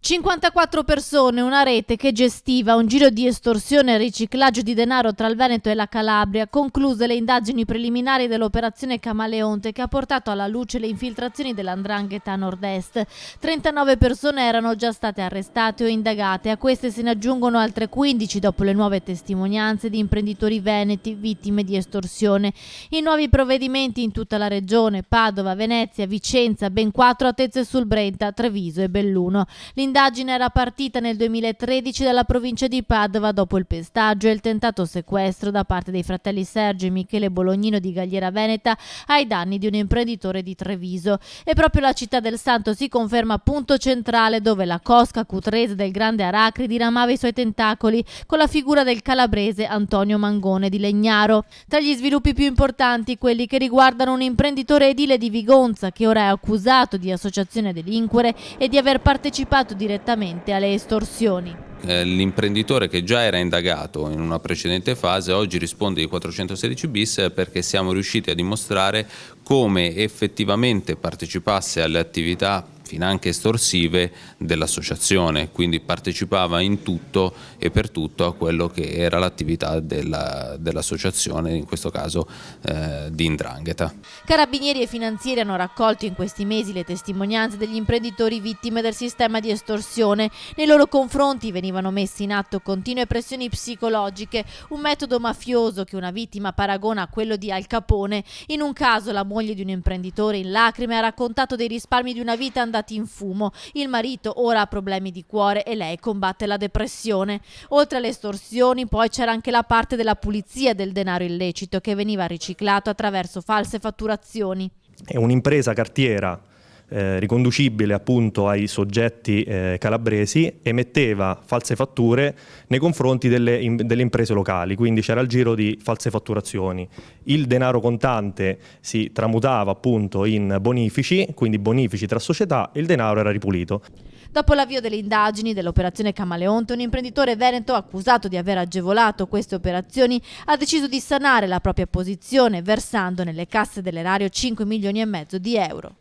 54 persone, una rete che gestiva un giro di estorsione e riciclaggio di denaro tra il Veneto e la Calabria, concluse le indagini preliminari dell'operazione Camaleonte che ha portato alla luce le infiltrazioni dell''ndrangheta a nord-est. 39 persone erano già state arrestate o indagate, a queste se ne aggiungono altre 15 dopo le nuove testimonianze di imprenditori veneti vittime di estorsione. I nuovi provvedimenti in tutta la regione, Padova, Venezia, Vicenza, ben 4 a Tezze sul Brenta, Treviso e Belluno. L'indagine era partita nel 2013 dalla provincia di Padova dopo il pestaggio e il tentato sequestro da parte dei fratelli Sergio e Michele Bolognino di Galliera Veneta ai danni di un imprenditore di Treviso. E proprio la città del Santo si conferma punto centrale dove la cosca cutrese del grande Aracri diramava i suoi tentacoli con la figura del calabrese Antonio Mangone di Legnaro. Tra gli sviluppi più importanti quelli che riguardano un imprenditore edile di Vigonza che ora è accusato di associazione a delinquere e di aver partecipato direttamente alle estorsioni. L'imprenditore, che già era indagato in una precedente fase, oggi risponde di 416 bis perché siamo riusciti a dimostrare come effettivamente partecipasse alle attività finanche estorsive dell'associazione, quindi partecipava in tutto e per tutto a quello che era l'attività dell'associazione, in questo caso di 'ndrangheta. Carabinieri e finanzieri hanno raccolto in questi mesi le testimonianze degli imprenditori vittime del sistema di estorsione. Nei loro confronti venivano messe in atto continue pressioni psicologiche, un metodo mafioso che una vittima paragona a quello di Al Capone. In un caso la moglie di un imprenditore in lacrime ha raccontato dei risparmi di una vita andati in fumo. Il marito ora ha problemi di cuore e lei combatte la depressione. Oltre alle estorsioni poi c'era anche la parte della pulizia del denaro illecito che veniva riciclato attraverso false fatturazioni. È un'impresa cartiera riconducibile appunto ai soggetti calabresi, emetteva false fatture nei confronti delle imprese locali, quindi c'era il giro di false fatturazioni. Il denaro contante si tramutava appunto in bonifici, quindi bonifici tra società, e il denaro era ripulito. Dopo l'avvio delle indagini dell'operazione Camaleonte, un imprenditore veneto accusato di aver agevolato queste operazioni ha deciso di sanare la propria posizione versando nelle casse dell'erario 5,5 milioni di euro.